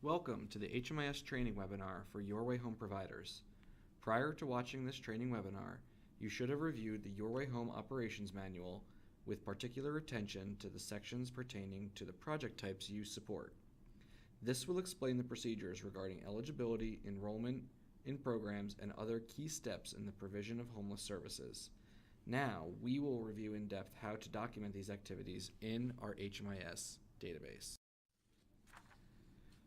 Welcome to the HMIS training webinar for Your Way Home providers. Prior to watching this training webinar, you should have reviewed the Your Way Home operations manual with particular attention to the sections pertaining to the project types you support. This will explain the procedures regarding eligibility, enrollment in programs, and other key steps in the provision of homeless services. Now, we will review in depth how to document these activities in our HMIS database.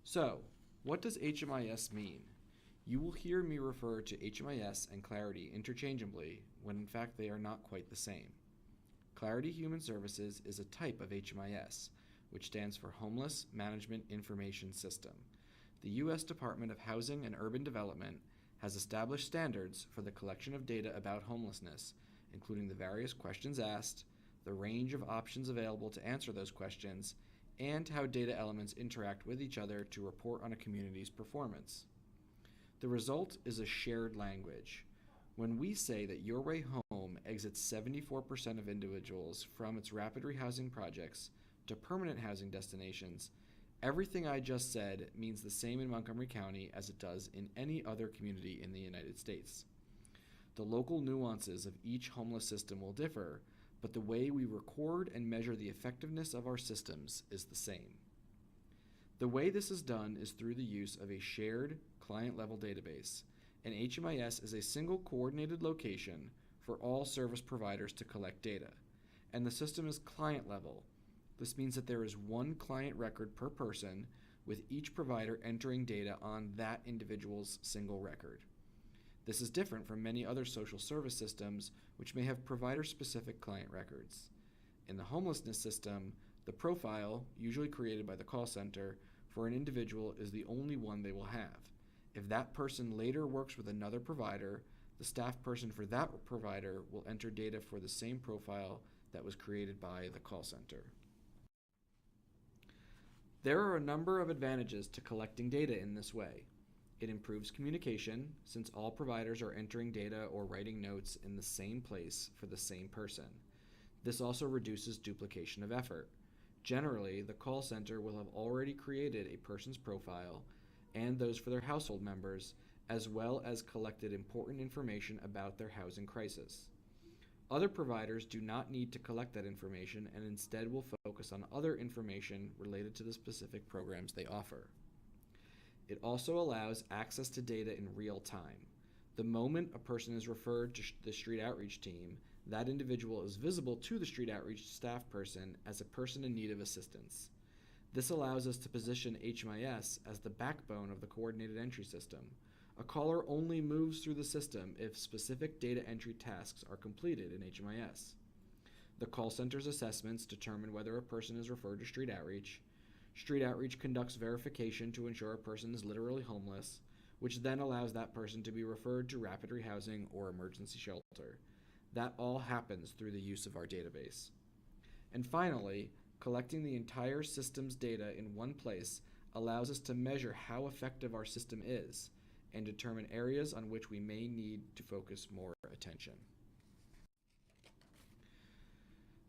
So, what does HMIS mean? You will hear me refer to HMIS and Clarity interchangeably when in fact they are not quite the same. Clarity Human Services is a type of HMIS, which stands for Homeless Management Information System. The U.S. Department of Housing and Urban Development has established standards for the collection of data about homelessness, including the various questions asked, the range of options available to answer those questions, and how data elements interact with each other to report on a community's performance. The result is a shared language. When we say that Your Way Home exits 74% of individuals from its rapid rehousing projects to permanent housing destinations, everything I just said means the same in Montgomery County as it does in any other community in the United States. The local nuances of each homeless system will differ, but the way we record and measure the effectiveness of our systems is the same. The way this is done is through the use of a shared client-level database. An HMIS is a single coordinated location for all service providers to collect data, and the system is client-level. This means that there is one client record per person, with each provider entering data on that individual's single record. This is different from many other social service systems, which may have provider-specific client records. In the homelessness system, the profile, usually created by the call center, for an individual is the only one they will have. If that person later works with another provider, the staff person for that provider will enter data for the same profile that was created by the call center. There are a number of advantages to collecting data in this way. It improves communication, since all providers are entering data or writing notes in the same place for the same person. This also reduces duplication of effort. Generally, the call center will have already created a person's profile and those for their household members, as well as collected important information about their housing crisis. Other providers do not need to collect that information and instead will focus on other information related to the specific programs they offer. It also allows access to data in real time. The moment a person is referred to the street outreach team, that individual is visible to the street outreach staff person as a person in need of assistance. This allows us to position HMIS as the backbone of the coordinated entry system. A caller only moves through the system if specific data entry tasks are completed in HMIS. The call center's assessments determine whether a person is referred to street outreach. Street outreach conducts verification to ensure a person is literally homeless, which then allows that person to be referred to rapid rehousing or emergency shelter. That all happens through the use of our database. And finally, collecting the entire system's data in one place allows us to measure how effective our system is and determine areas on which we may need to focus more attention.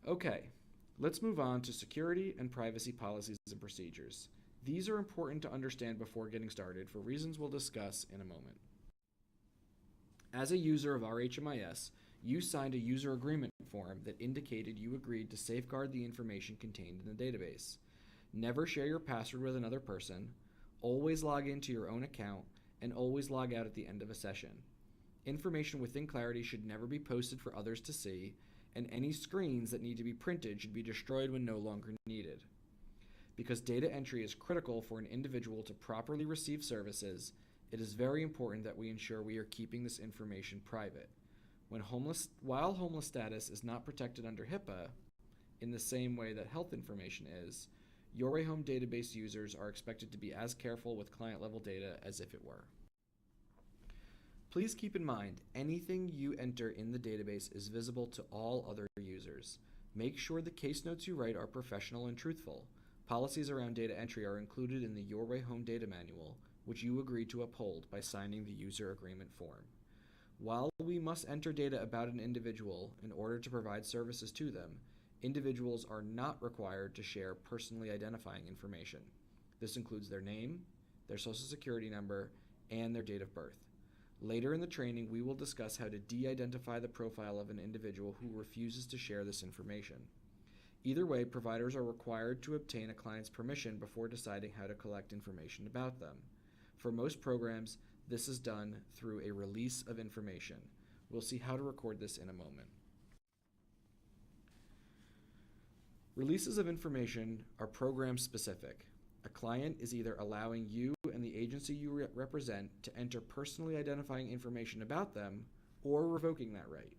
Okay, let's move on to security and privacy policies and procedures. These are important to understand before getting started for reasons we'll discuss in a moment. As a user of our HMIS, you signed a user agreement form that indicated you agreed to safeguard the information contained in the database. Never share your password with another person, always log into your own account, and always log out at the end of a session. Information within Clarity should never be posted for others to see, and any screens that need to be printed should be destroyed when no longer needed. Because data entry is critical for an individual to properly receive services, it is very important that we ensure we are keeping this information private. While homeless status is not protected under HIPAA, in the same way that health information is, Your Way Home database users are expected to be as careful with client-level data as if it were. Please keep in mind, anything you enter in the database is visible to all other users. Make sure the case notes you write are professional and truthful. Policies around data entry are included in the Your Way Home data manual, which you agreed to uphold by signing the user agreement form. While we must enter data about an individual in order to provide services to them, individuals are not required to share personally identifying information. This includes their name, their social security number, and their date of birth. Later in the training, we will discuss how to de-identify the profile of an individual who refuses to share this information. Either way, providers are required to obtain a client's permission before deciding how to collect information about them. For most programs, this is done through a release of information. We'll see how to record this in a moment. Releases of information are program specific. A client is either allowing you and the agency you represent to enter personally identifying information about them or revoking that right.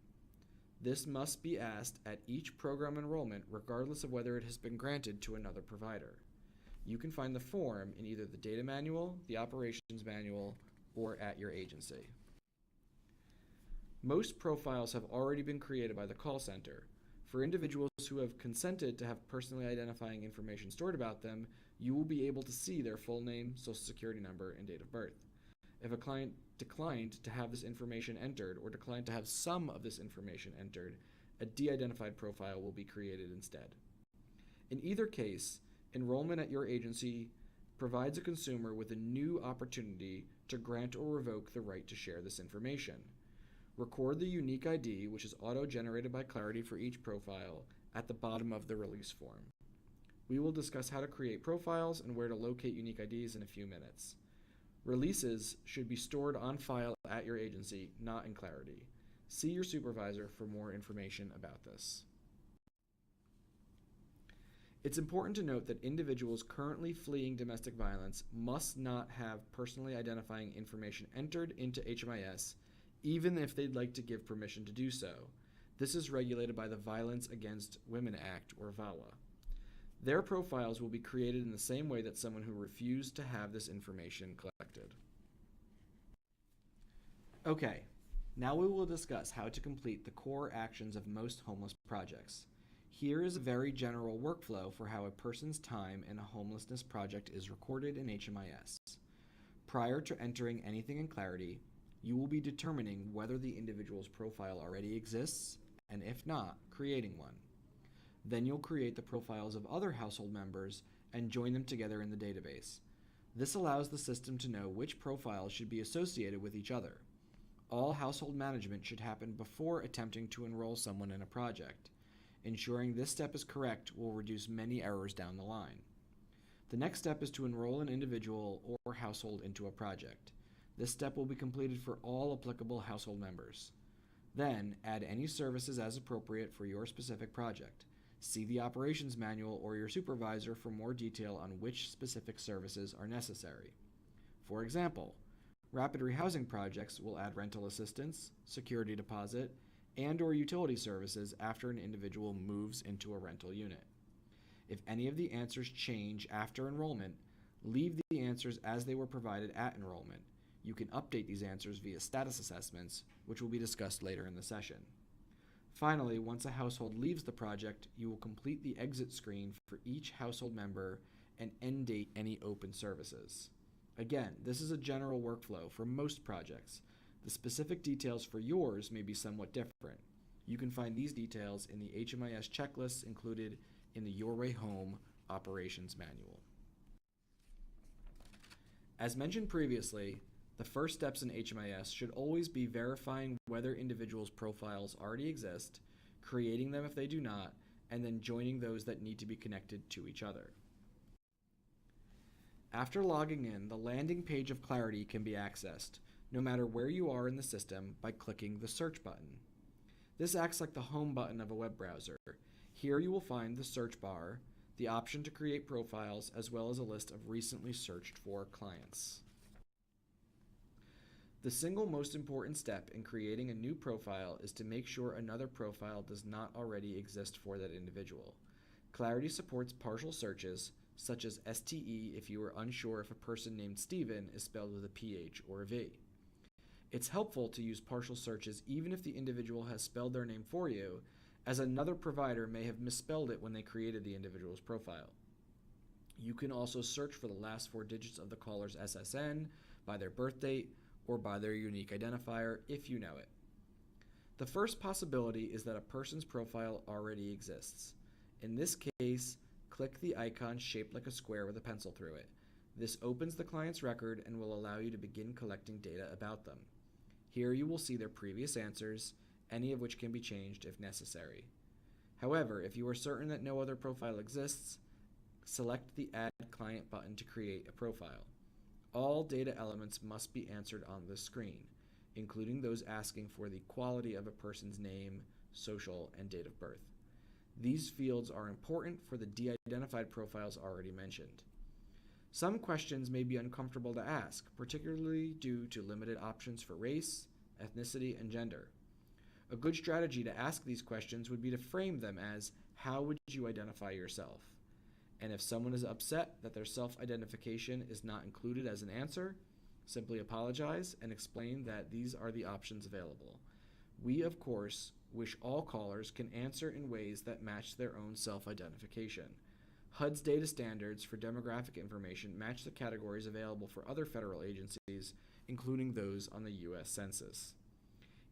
This must be asked at each program enrollment regardless of whether it has been granted to another provider. You can find the form in either the data manual, the operations manual, or at your agency. Most profiles have already been created by the call center. For individuals who have consented to have personally identifying information stored about them, you will be able to see their full name, social security number, and date of birth. If a client declined to have this information entered or declined to have some of this information entered, a de-identified profile will be created instead. In either case, enrollment at your agency provides a consumer with a new opportunity to grant or revoke the right to share this information. Record the unique ID, which is auto-generated by Clarity for each profile, at the bottom of the release form. We will discuss how to create profiles and where to locate unique IDs in a few minutes. Releases should be stored on file at your agency, not in Clarity. See your supervisor for more information about this. It's important to note that individuals currently fleeing domestic violence must not have personally identifying information entered into HMIS, even if they'd like to give permission to do so. This is regulated by the Violence Against Women Act, or VAWA. Their profiles will be created in the same way that someone who refused to have this information collected. Okay, now we will discuss how to complete the core actions of most homeless projects. Here is a very general workflow for how a person's time in a homelessness project is recorded in HMIS. Prior to entering anything in Clarity, you will be determining whether the individual's profile already exists, and if not, creating one. Then you'll create the profiles of other household members and join them together in the database. This allows the system to know which profiles should be associated with each other. All household management should happen before attempting to enroll someone in a project. Ensuring this step is correct will reduce many errors down the line. The next step is to enroll an individual or household into a project. This step will be completed for all applicable household members. Then, add any services as appropriate for your specific project. See the operations manual or your supervisor for more detail on which specific services are necessary. For example, rapid rehousing projects will add rental assistance, security deposit, and/or utility services after an individual moves into a rental unit. If any of the answers change after enrollment, leave the answers as they were provided at enrollment. You can update these answers via status assessments, which will be discussed later in the session. Finally, once a household leaves the project, you will complete the exit screen for each household member and end date any open services. Again, this is a general workflow for most projects. The specific details for yours may be somewhat different. You can find these details in the HMIS checklists included in the Your Way Home operations manual. As mentioned previously, the first steps in HMIS should always be verifying whether individuals' profiles already exist, creating them if they do not, and then joining those that need to be connected to each other. After logging in, the landing page of Clarity can be accessed, no matter where you are in the system, by clicking the search button. This acts like the home button of a web browser. Here you will find the search bar, the option to create profiles, as well as a list of recently searched for clients. The single most important step in creating a new profile is to make sure another profile does not already exist for that individual. Clarity supports partial searches, such as STE if you are unsure if a person named Steven is spelled with a PH or a V. It's helpful to use partial searches even if the individual has spelled their name for you, as another provider may have misspelled it when they created the individual's profile. You can also search for the last 4 digits of the caller's SSN, by their birth date, or by their unique identifier if you know it. The first possibility is that a person's profile already exists. In this case, click the icon shaped like a square with a pencil through it. This opens the client's record and will allow you to begin collecting data about them. Here you will see their previous answers, any of which can be changed if necessary. However, if you are certain that no other profile exists, select the Add Client button to create a profile. All data elements must be answered on this screen, including those asking for the quality of a person's name, social, and date of birth. These fields are important for the de-identified profiles already mentioned. Some questions may be uncomfortable to ask, particularly due to limited options for race, ethnicity, and gender. A good strategy to ask these questions would be to frame them as, how would you identify yourself? And if someone is upset that their self-identification is not included as an answer, simply apologize and explain that these are the options available. We, of course, wish all callers can answer in ways that match their own self-identification. HUD's data standards for demographic information match the categories available for other federal agencies, including those on the U.S. Census.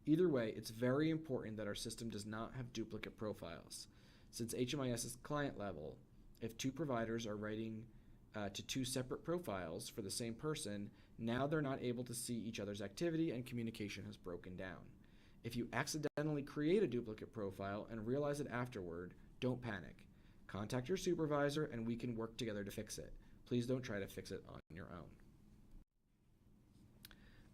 Either way, it's very important that our system does not have duplicate profiles. Since HMIS is client level, if two providers are writing to two separate profiles for the same person, now they're not able to see each other's activity and communication has broken down. If you accidentally create a duplicate profile and realize it afterward, don't panic. Contact your supervisor and we can work together to fix it. Please don't try to fix it on your own.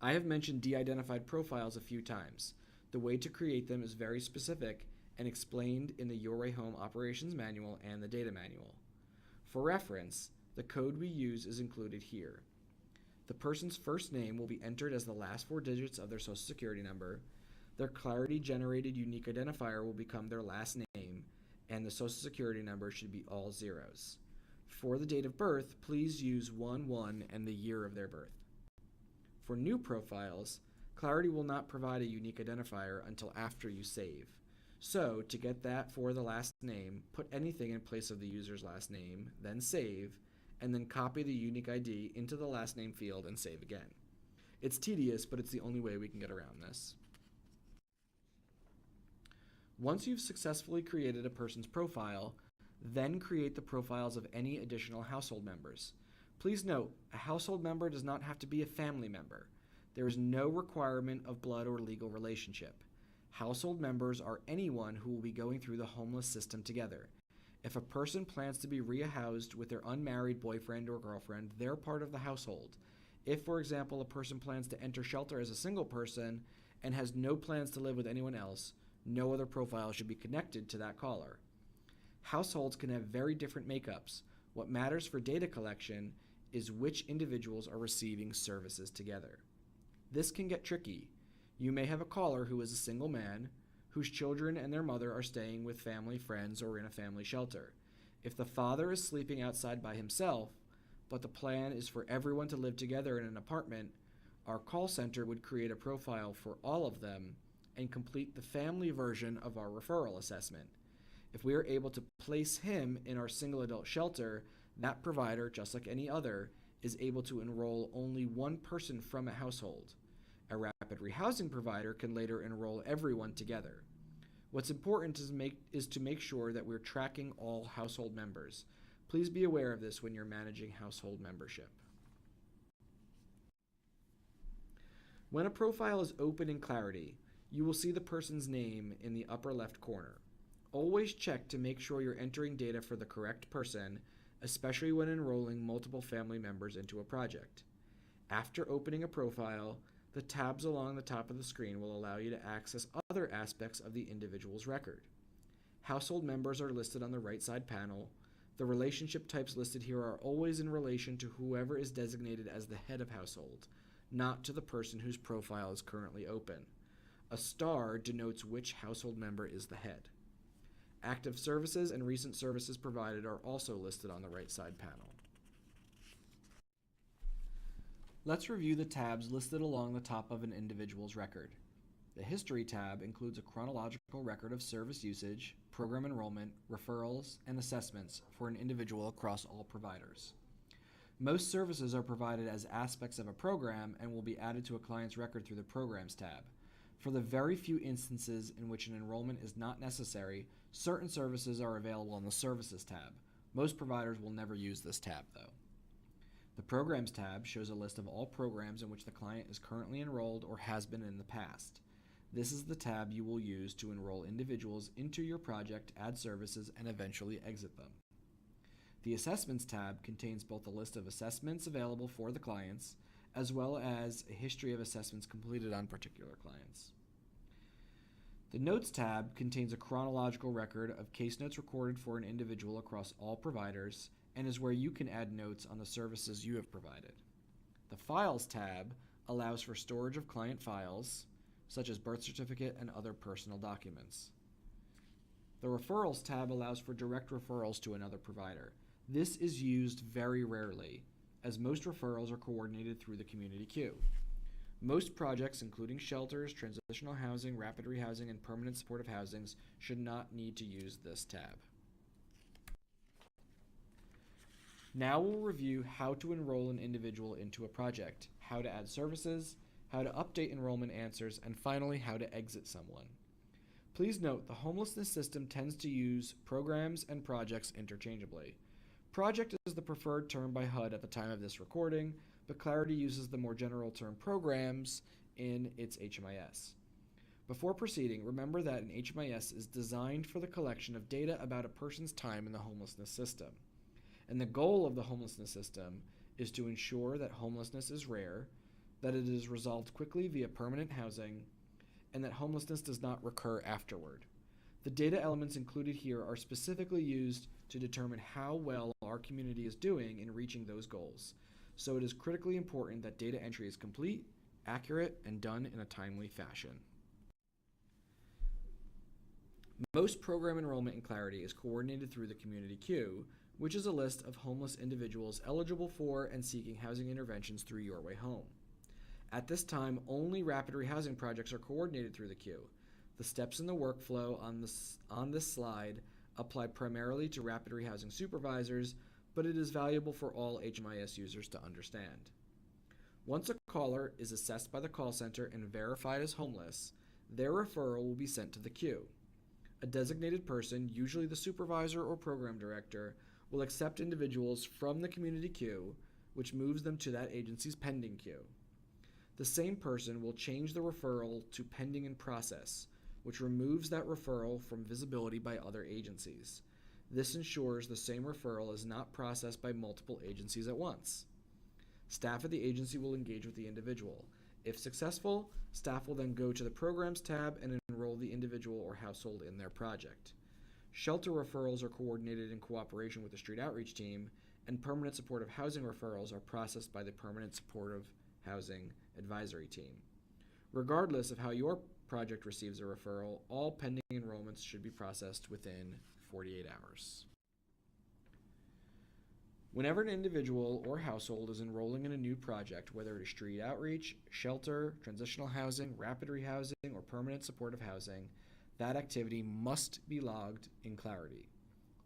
I have mentioned de-identified profiles a few times. The way to create them is very specific and explained in the Your Way Home Operations Manual and the Data Manual. For reference, the code we use is included here. The person's first name will be entered as the last 4 digits of their Social Security number. Their Clarity-generated unique identifier will become their last name, and the Social Security number should be all zeros. For the date of birth, please use 1/1 and the year of their birth. For new profiles, Clarity will not provide a unique identifier until after you save. So, to get that for the last name, put anything in place of the user's last name, then save, and then copy the unique ID into the last name field and save again. It's tedious, but it's the only way we can get around this. Once you've successfully created a person's profile, then create the profiles of any additional household members. Please note, a household member does not have to be a family member. There is no requirement of blood or legal relationship. Household members are anyone who will be going through the homeless system together. If a person plans to be rehoused with their unmarried boyfriend or girlfriend, they're part of the household. If, for example, a person plans to enter shelter as a single person and has no plans to live with anyone else, no other profile should be connected to that caller. Households can have very different makeups. What matters for data collection is which individuals are receiving services together. This can get tricky. You may have a caller who is a single man, whose children and their mother are staying with family, friends, or in a family shelter. If the father is sleeping outside by himself, but the plan is for everyone to live together in an apartment, our call center would create a profile for all of them and complete the family version of our referral assessment. If we are able to place him in our single adult shelter, that provider, just like any other, is able to enroll only one person from a household. A rapid rehousing provider can later enroll everyone together. What's important is to make sure that we're tracking all household members. Please be aware of this when you're managing household membership. When a profile is open in Clarity, you will see the person's name in the upper left corner. Always check to make sure you're entering data for the correct person, especially when enrolling multiple family members into a project. After opening a profile, the tabs along the top of the screen will allow you to access other aspects of the individual's record. Household members are listed on the right side panel. The relationship types listed here are always in relation to whoever is designated as the head of household, not to the person whose profile is currently open. A star denotes which household member is the head. Active services and recent services provided are also listed on the right side panel. Let's review the tabs listed along the top of an individual's record. The History tab includes a chronological record of service usage, program enrollment, referrals, and assessments for an individual across all providers. Most services are provided as aspects of a program and will be added to a client's record through the Programs tab. For the very few instances in which an enrollment is not necessary, certain services are available on the Services tab. Most providers will never use this tab, though. The Programs tab shows a list of all programs in which the client is currently enrolled or has been in the past. This is the tab you will use to enroll individuals into your project, add services, and eventually exit them. The Assessments tab contains both a list of assessments available for the clients, as well as a history of assessments completed on particular clients. The Notes tab contains a chronological record of case notes recorded for an individual across all providers, and is where you can add notes on the services you have provided. The Files tab allows for storage of client files, such as birth certificate and other personal documents. The Referrals tab allows for direct referrals to another provider. This is used very rarely, as most referrals are coordinated through the community queue. Most projects, including shelters, transitional housing, rapid rehousing, and permanent supportive housings, should not need to use this tab. Now we'll review how to enroll an individual into a project, how to add services, how to update enrollment answers, and finally how to exit someone. Please note the homelessness system tends to use programs and projects interchangeably. Project is the preferred term by HUD at the time of this recording, but Clarity uses the more general term programs in its HMIS. Before proceeding, remember that an HMIS is designed for the collection of data about a person's time in the homelessness system. And the goal of the homelessness system is to ensure that homelessness is rare, that it is resolved quickly via permanent housing, and that homelessness does not recur afterward. The data elements included here are specifically used to determine how well our community is doing in reaching those goals, so it is critically important that data entry is complete, accurate, and done in a timely fashion. Most program enrollment in Clarity is coordinated through the community queue, which is a list of homeless individuals eligible for and seeking housing interventions through Your Way Home. At this time, only rapid rehousing projects are coordinated through the queue. The steps in the workflow on this slide apply primarily to rapid rehousing supervisors, but it is valuable for all HMIS users to understand. Once a caller is assessed by the call center and verified as homeless, their referral will be sent to the queue. A designated person, usually the supervisor or program director, will accept individuals from the community queue, which moves them to that agency's pending queue. The same person will change the referral to pending in process, which removes that referral from visibility by other agencies. This ensures the same referral is not processed by multiple agencies at once. Staff at the agency will engage with the individual. If successful, staff will then go to the Programs tab and enroll the individual or household in their project. Shelter referrals are coordinated in cooperation with the Street Outreach team, and permanent supportive housing referrals are processed by the Permanent Supportive Housing Advisory team. Regardless of how your project receives a referral, all pending enrollments should be processed within 48 hours. Whenever an individual or household is enrolling in a new project, whether it is street outreach, shelter, transitional housing, rapid rehousing, or permanent supportive housing, that activity must be logged in Clarity.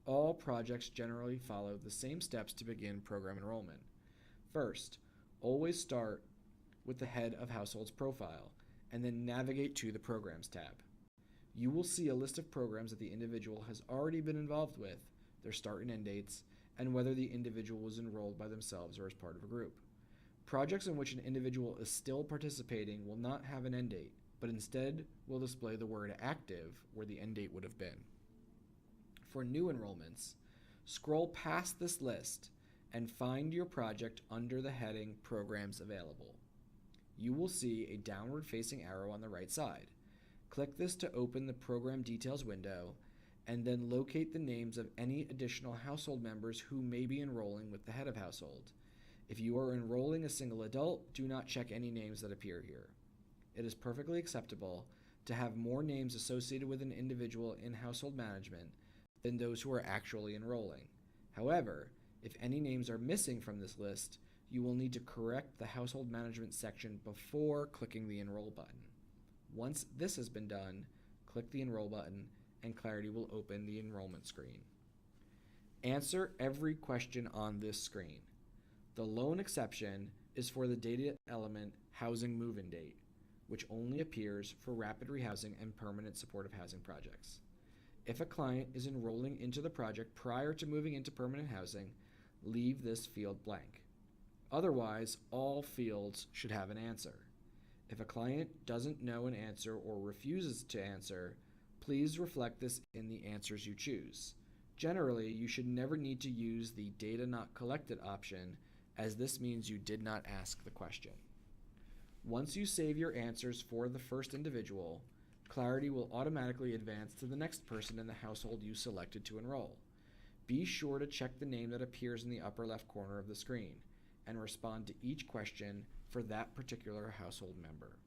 All projects generally follow the same steps to begin program enrollment. First, always start with the head of household's profile, and then navigate to the Programs tab. You will see a list of programs that the individual has already been involved with, their start and end dates, and whether the individual was enrolled by themselves or as part of a group. Projects in which an individual is still participating will not have an end date, but instead will display the word active where the end date would have been. For new enrollments, scroll past this list and find your project under the heading Programs Available. You will see a downward-facing arrow on the right side. Click this to open the Program Details window, and then locate the names of any additional household members who may be enrolling with the head of household. If you are enrolling a single adult, do not check any names that appear here. It is perfectly acceptable to have more names associated with an individual in household management than those who are actually enrolling. However, if any names are missing from this list, you will need to correct the household management section before clicking the Enroll button. Once this has been done, click the Enroll button and Clarity will open the enrollment screen. Answer every question on this screen. The lone exception is for the data element Housing Move-In Date, which only appears for rapid rehousing and permanent supportive housing projects. If a client is enrolling into the project prior to moving into permanent housing, leave this field blank. Otherwise, all fields should have an answer. If a client doesn't know an answer or refuses to answer, please reflect this in the answers you choose. Generally, you should never need to use the data not collected option, as this means you did not ask the question. Once you save your answers for the first individual, Clarity will automatically advance to the next person in the household you selected to enroll. Be sure to check the name that appears in the upper left corner of the screen and respond to each question for that particular household member.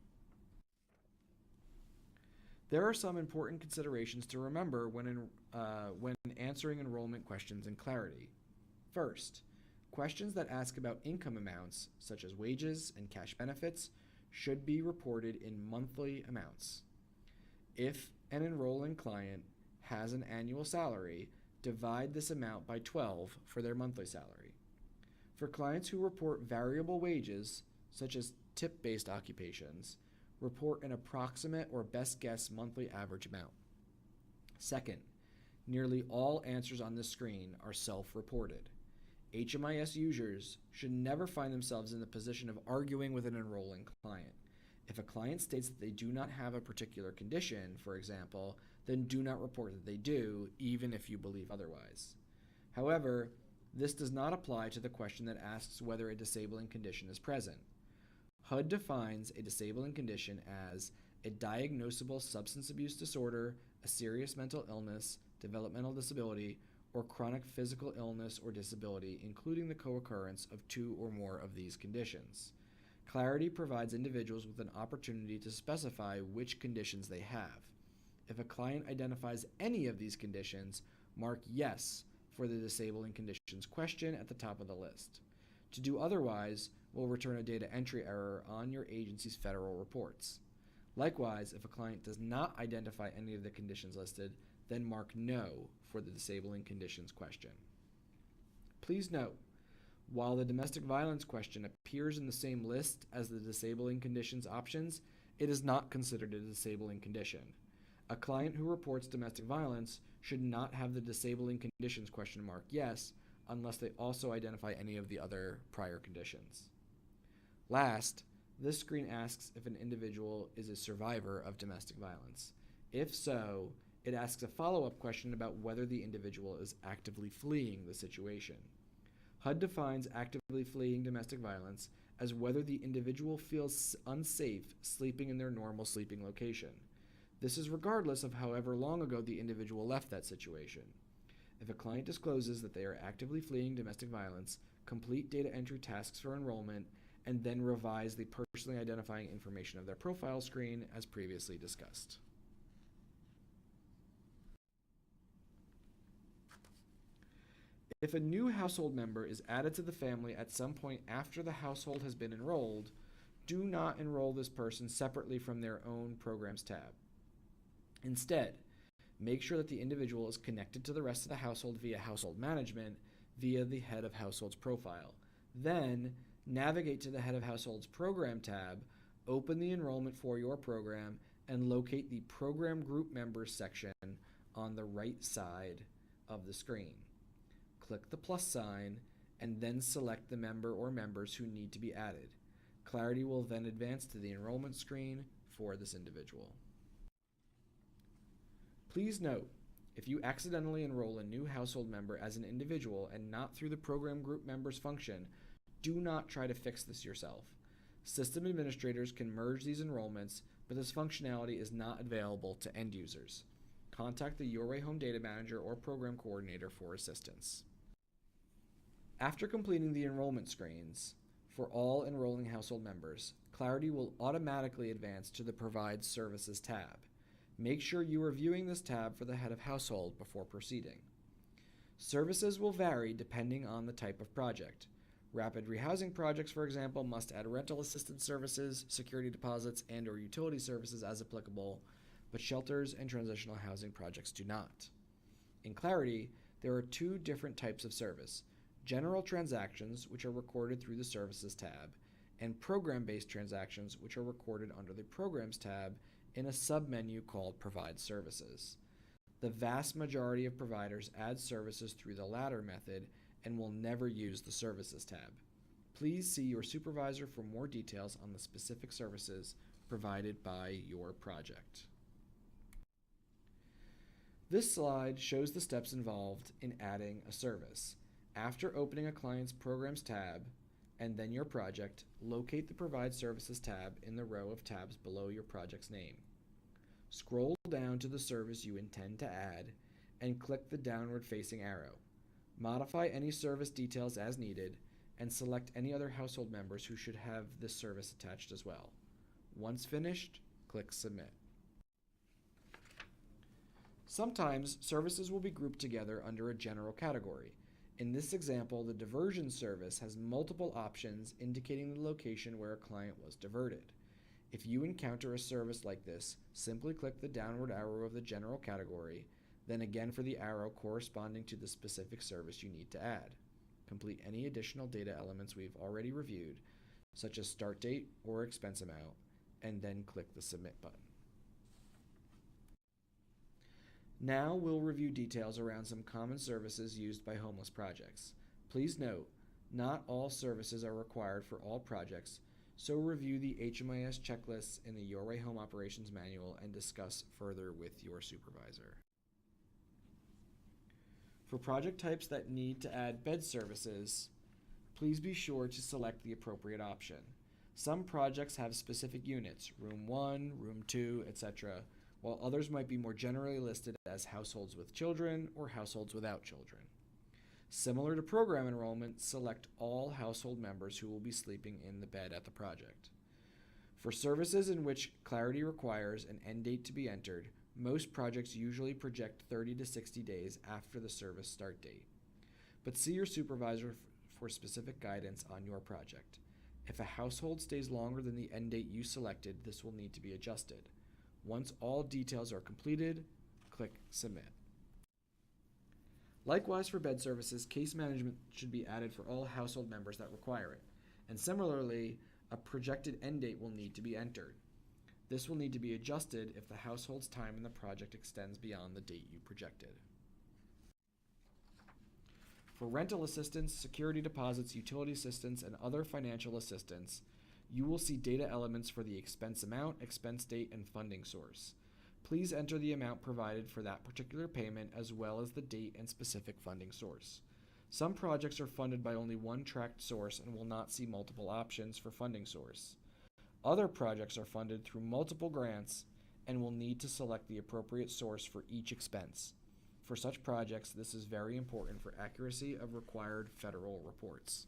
There are some important considerations to remember when answering enrollment questions in Clarity. First, questions that ask about income amounts, such as wages and cash benefits, should be reported in monthly amounts. If an enrolling client has an annual salary, divide this amount by 12 for their monthly salary. For clients who report variable wages, such as tip-based occupations, report an approximate or best guess monthly average amount. Second, nearly all answers on this screen are self-reported. HMIS users should never find themselves in the position of arguing with an enrolling client. If a client states that they do not have a particular condition, for example, then do not report that they do, even if you believe otherwise. However, this does not apply to the question that asks whether a disabling condition is present. HUD defines a disabling condition as a diagnosable substance abuse disorder, a serious mental illness, developmental disability, or chronic physical illness or disability, including the co-occurrence of two or more of these conditions. Clarity provides individuals with an opportunity to specify which conditions they have. If a client identifies any of these conditions, mark yes for the disabling conditions question at the top of the list. To do otherwise will return a data entry error on your agency's federal reports. Likewise, if a client does not identify any of the conditions listed, then mark no for the disabling conditions question. Please note, while the domestic violence question appears in the same list as the disabling conditions options, it is not considered a disabling condition. A client who reports domestic violence should not have the disabling conditions question marked yes, unless they also identify any of the other prior conditions. Last, this screen asks if an individual is a survivor of domestic violence. If so, it asks a follow-up question about whether the individual is actively fleeing the situation. HUD defines actively fleeing domestic violence as whether the individual feels unsafe sleeping in their normal sleeping location. This is regardless of however long ago the individual left that situation. If a client discloses that they are actively fleeing domestic violence, complete data entry tasks for enrollment, and then revise the personally identifying information of their profile screen as previously discussed. If a new household member is added to the family at some point after the household has been enrolled, do not enroll this person separately from their own Programs tab. Instead, make sure that the individual is connected to the rest of the household via Household Management via the Head of Household's profile. Then, navigate to the Head of Household's Program tab, open the enrollment for your program, and locate the Program Group Members section on the right side of the screen. Click the plus sign, and then select the member or members who need to be added. Clarity will then advance to the enrollment screen for this individual. Please note, if you accidentally enroll a new household member as an individual and not through the Program Group Members function, do not try to fix this yourself. System administrators can merge these enrollments, but this functionality is not available to end users. Contact the Your Way Home Data Manager or Program Coordinator for assistance. After completing the enrollment screens for all enrolling household members, Clarity will automatically advance to the Provide Services tab. Make sure you are viewing this tab for the Head of Household before proceeding. Services will vary depending on the type of project. Rapid rehousing projects, for example, must add rental assistance services, security deposits, and/or utility services as applicable, but shelters and transitional housing projects do not. In Clarity, there are two different types of service: general transactions, which are recorded through the Services tab, and program-based transactions, which are recorded under the Programs tab in a submenu called Provide Services. The vast majority of providers add services through the latter method and will never use the Services tab. Please see your supervisor for more details on the specific services provided by your project. This slide shows the steps involved in adding a service. After opening a client's Programs tab, and then your project, locate the Provide Services tab in the row of tabs below your project's name. Scroll down to the service you intend to add, and click the downward-facing arrow. Modify any service details as needed, and select any other household members who should have this service attached as well. Once finished, click Submit. Sometimes services will be grouped together under a general category. In this example, the diversion service has multiple options indicating the location where a client was diverted. If you encounter a service like this, simply click the downward arrow of the general category, then again for the arrow corresponding to the specific service you need to add. Complete any additional data elements we've already reviewed, such as start date or expense amount, and then click the Submit button. Now we'll review details around some common services used by homeless projects. Please note, not all services are required for all projects, so review the HMIS checklists in the Your Way Home Operations Manual and discuss further with your supervisor. For project types that need to add bed services, please be sure to select the appropriate option. Some projects have specific units, room 1, room 2, etc., while others might be more generally listed as households with children or households without children. Similar to program enrollment, select all household members who will be sleeping in the bed at the project. For services in which clarity requires an end date to be entered, most projects usually project 30 to 60 days after the service start date. But see your supervisor for specific guidance on your project. If a household stays longer than the end date you selected, this will need to be adjusted. Once all details are completed, click Submit. Likewise, for bed services, case management should be added for all household members that require it. And similarly, a projected end date will need to be entered. This will need to be adjusted if the household's time in the project extends beyond the date you projected. For rental assistance, security deposits, utility assistance, and other financial assistance, you will see data elements for the expense amount, expense date, and funding source. Please enter the amount provided for that particular payment as well as the date and specific funding source. Some projects are funded by only one tracked source and will not see multiple options for funding source. Other projects are funded through multiple grants and will need to select the appropriate source for each expense. For such projects, this is very important for accuracy of required federal reports.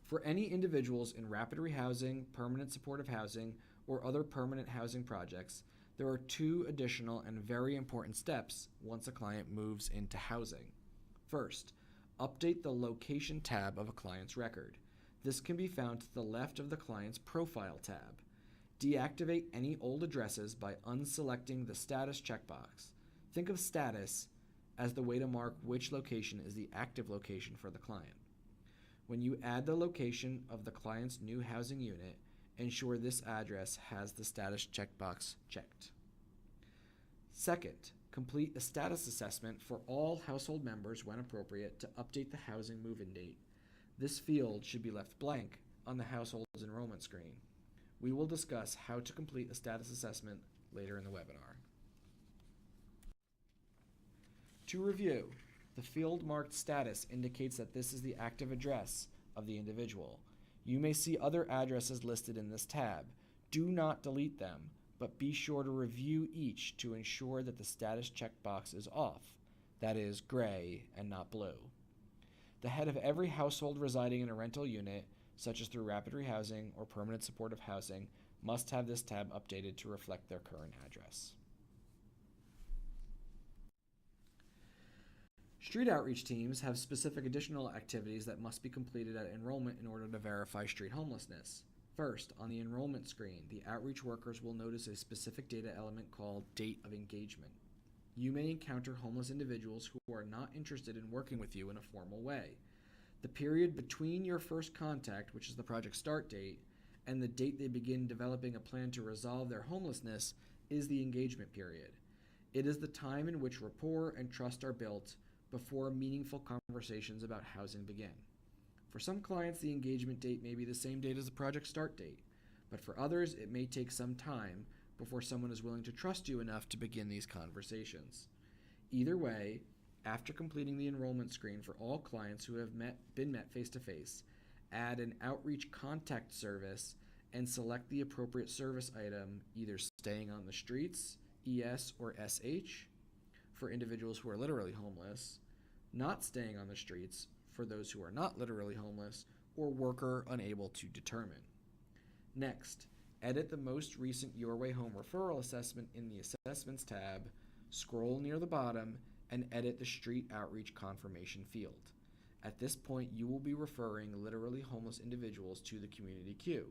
For any individuals in rapid rehousing, permanent supportive housing, or other permanent housing projects, there are two additional and very important steps once a client moves into housing. First, update the Location tab of a client's record. This can be found to the left of the client's Profile tab. Deactivate any old addresses by unselecting the Status checkbox. Think of status as the way to mark which location is the active location for the client. When you add the location of the client's new housing unit, ensure this address has the status checkbox checked. Second, complete a status assessment for all household members when appropriate to update the housing move-in date. This field should be left blank on the household's enrollment screen. We will discuss how to complete a status assessment later in the webinar. To review, the field marked status indicates that this is the active address of the individual. You may see other addresses listed in this tab. Do not delete them, but be sure to review each to ensure that the status checkbox is off, that is, gray and not blue. The head of every household residing in a rental unit, such as through rapid rehousing or permanent supportive housing, must have this tab updated to reflect their current address. Street outreach teams have specific additional activities that must be completed at enrollment in order to verify street homelessness. First, on the enrollment screen, the outreach workers will notice a specific data element called Date of Engagement. You may encounter homeless individuals who are not interested in working with you in a formal way. The period between your first contact, which is the project start date, and the date they begin developing a plan to resolve their homelessness is the engagement period. It is the time in which rapport and trust are built before meaningful conversations about housing begin. For some clients, the engagement date may be the same date as the project start date, but for others, it may take some time before someone is willing to trust you enough to begin these conversations. Either way, after completing the enrollment screen for all clients who have been met face-to-face, add an outreach contact service and select the appropriate service item, either staying on the streets, ES or SH, for individuals who are literally homeless, not staying on the streets for those who are not literally homeless, or worker unable to determine. Next, edit the most recent Your Way Home referral assessment in the Assessments tab, scroll near the bottom, and edit the Street Outreach Confirmation field. At this point, you will be referring literally homeless individuals to the community queue.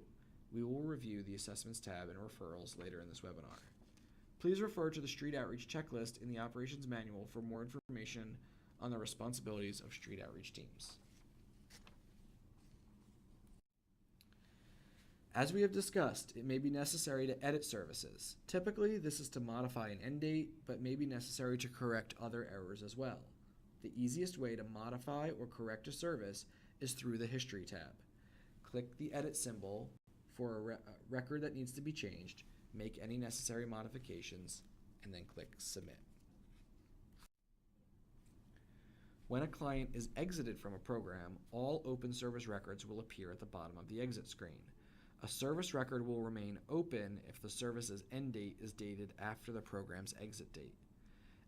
We will review the Assessments tab and referrals later in this webinar. Please refer to the Street Outreach checklist in the Operations Manual for more information on the responsibilities of street outreach teams. As we have discussed, it may be necessary to edit services. Typically, this is to modify an end date, but may be necessary to correct other errors as well. The easiest way to modify or correct a service is through the History tab. Click the Edit symbol for a record that needs to be changed, make any necessary modifications, and then click Submit. When a client is exited from a program, all open service records will appear at the bottom of the exit screen. A service record will remain open if the service's end date is dated after the program's exit date.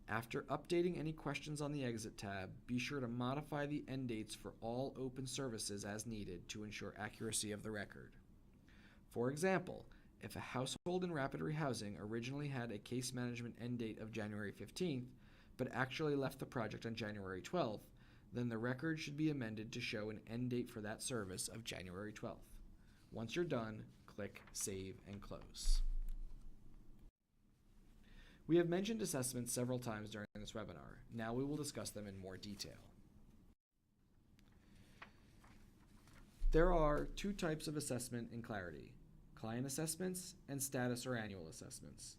After updating any questions on the Exit tab, be sure to modify the end dates for all open services as needed to ensure accuracy of the record. For example, if a household in rapid rehousing originally had a case management end date of January 15th, but actually left the project on January 12th, then the record should be amended to show an end date for that service of January 12th. Once you're done, click Save and Close. We have mentioned assessments several times during this webinar. Now we will discuss them in more detail. There are two types of assessment in Clarity: client assessments and status or annual assessments.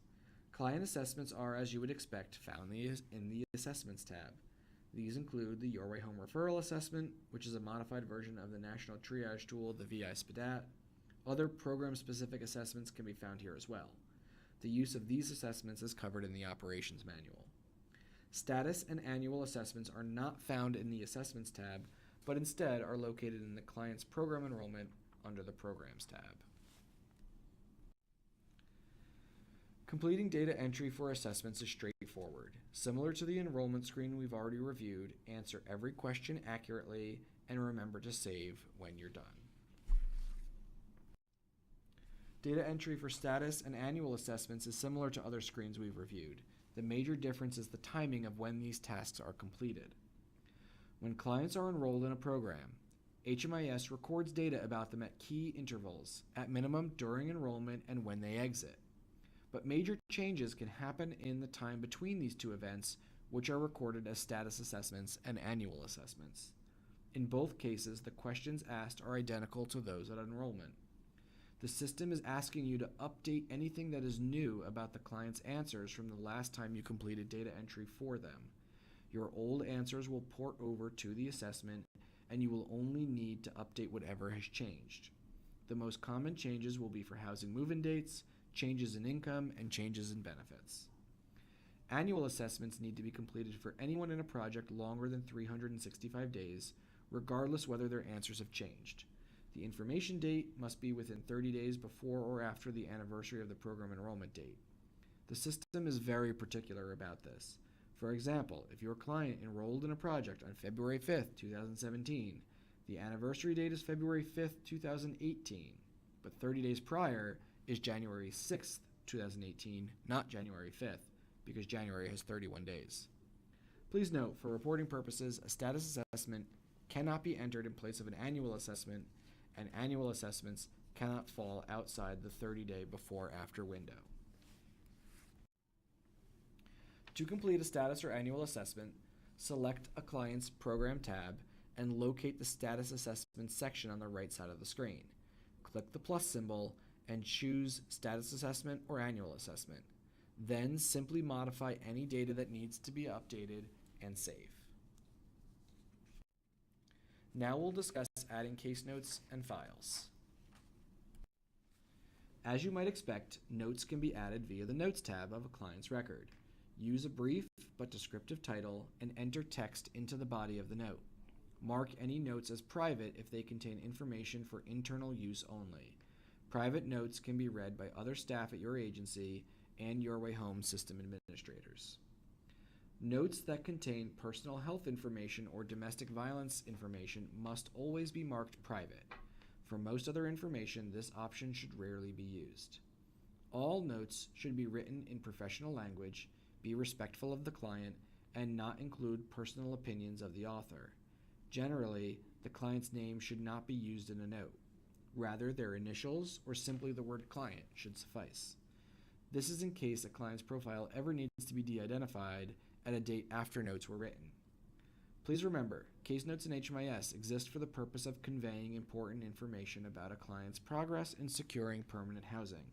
Client assessments are, as you would expect, found in the Assessments tab. These include the Your Way Home Referral Assessment, which is a modified version of the National Triage Tool, the VI SPDAT. Other program-specific assessments can be found here as well. The use of these assessments is covered in the Operations Manual. Status and annual assessments are not found in the Assessments tab, but instead are located in the client's program enrollment under the Programs tab. Completing data entry for assessments is straightforward. Similar to the enrollment screen we've already reviewed, answer every question accurately and remember to save when you're done. Data entry for status and annual assessments is similar to other screens we've reviewed. The major difference is the timing of when these tasks are completed. When clients are enrolled in a program, HMIS records data about them at key intervals, at minimum during enrollment and when they exit. But major changes can happen in the time between these two events, which are recorded as status assessments and annual assessments. In both cases, the questions asked are identical to those at enrollment. The system is asking you to update anything that is new about the client's answers from the last time you completed data entry for them. Your old answers will port over to the assessment, and you will only need to update whatever has changed. The most common changes will be for housing move-in dates, changes in income, and changes in benefits. Annual assessments need to be completed for anyone in a project longer than 365 days, regardless whether their answers have changed. The information date must be within 30 days before or after the anniversary of the program enrollment date. The system is very particular about this. For example, if your client enrolled in a project on February 5th, 2017, the anniversary date is February 5th, 2018, but 30 days prior is January 6th, 2018, not January 5th, because January has 31 days. Please note, for reporting purposes, a status assessment cannot be entered in place of an annual assessment, and annual assessments cannot fall outside the 30-day before-after window. To complete a status or annual assessment, select a client's program tab and locate the status assessment section on the right side of the screen. Click the plus symbol and choose status assessment or annual assessment. Then simply modify any data that needs to be updated and save. Now we'll discuss adding case notes and files. As you might expect, notes can be added via the Notes tab of a client's record. Use a brief but descriptive title and enter text into the body of the note. Mark any notes as private if they contain information for internal use only. Private notes can be read by other staff at your agency and Your Way Home system administrators. Notes that contain personal health information or domestic violence information must always be marked private. For most other information, this option should rarely be used. All notes should be written in professional language, be respectful of the client, and not include personal opinions of the author. Generally, the client's name should not be used in a note. Rather, their initials or simply the word client should suffice. This is in case a client's profile ever needs to be de-identified at a date after notes were written. Please remember, case notes in HMIS exist for the purpose of conveying important information about a client's progress in securing permanent housing.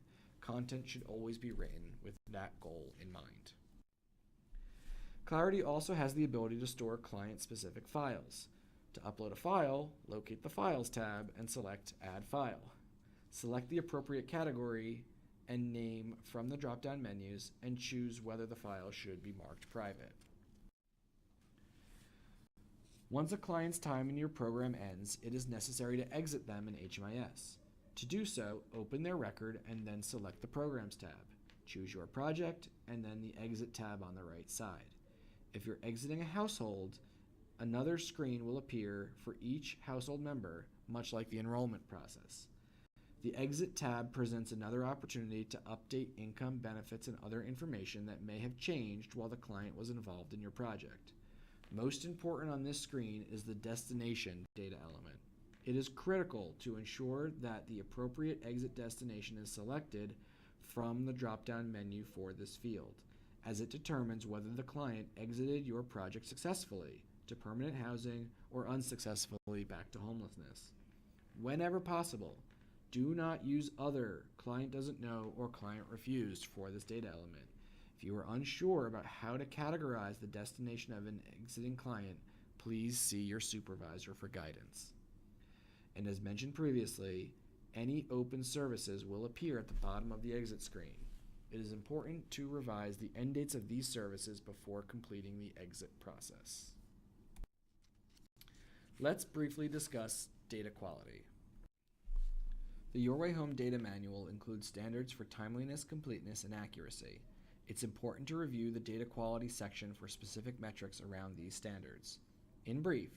Content should always be written with that goal in mind. Clarity also has the ability to store client-specific files. To upload a file, locate the Files tab and select Add File. Select the appropriate category and name from the drop-down menus and choose whether the file should be marked private. Once a client's time in your program ends, it is necessary to exit them in HMIS. To do so, open their record and then select the Programs tab. Choose your project and then the Exit tab on the right side. If you're exiting a household, another screen will appear for each household member, much like the enrollment process. The Exit tab presents another opportunity to update income, benefits, and other information that may have changed while the client was involved in your project. Most important on this screen is the destination data element. It is critical to ensure that the appropriate exit destination is selected from the drop-down menu for this field, as it determines whether the client exited your project successfully to permanent housing or unsuccessfully back to homelessness. Whenever possible, do not use other client doesn't know or client refused for this data element. If you are unsure about how to categorize the destination of an exiting client, please see your supervisor for guidance. And as mentioned previously, any open services will appear at the bottom of the exit screen. It is important to revise the end dates of these services before completing the exit process. Let's briefly discuss data quality. The Your Way Home Data Manual includes standards for timeliness, completeness, and accuracy. It's important to review the data quality section for specific metrics around these standards. In brief,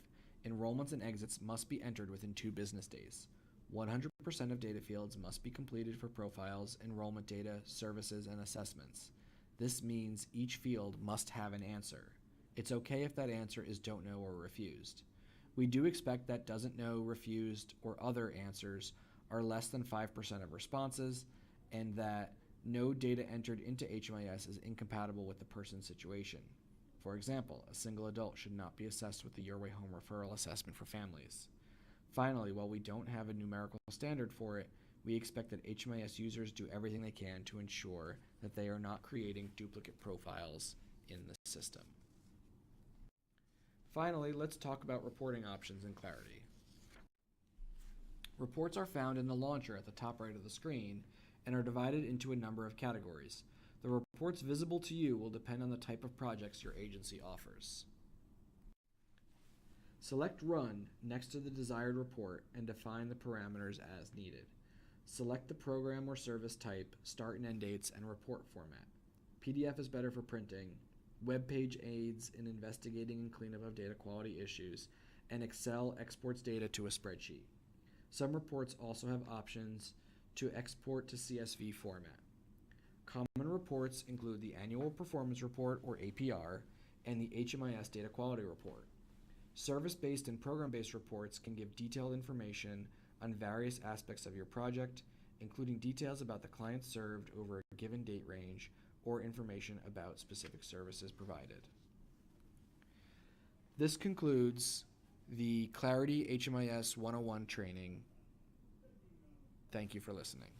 enrollments and exits must be entered within 2 business days. 100% of data fields must be completed for profiles, enrollment data, services, and assessments. This means each field must have an answer. It's okay if that answer is don't know or refused. We do expect that doesn't know, refused, or other answers are less than 5% of responses, and that no data entered into HMIS is incompatible with the person's situation. For example, a single adult should not be assessed with the Your Way Home referral assessment for families. Finally, while we don't have a numerical standard for it, we expect that HMIS users do everything they can to ensure that they are not creating duplicate profiles in the system. Finally, let's talk about reporting options and Clarity. Reports are found in the launcher at the top right of the screen and are divided into a number of categories. The reports visible to you will depend on the type of projects your agency offers. Select Run next to the desired report and define the parameters as needed. Select the program or service type, start and end dates, and report format. PDF is better for printing. Web page aids in investigating and cleanup of data quality issues, and Excel exports data to a spreadsheet. Some reports also have options to export to CSV format. Common reports include the Annual Performance Report, or APR, and the HMIS Data Quality Report. Service-based and program-based reports can give detailed information on various aspects of your project, including details about the clients served over a given date range or information about specific services provided. This concludes the Clarity HMIS 101 training. Thank you for listening.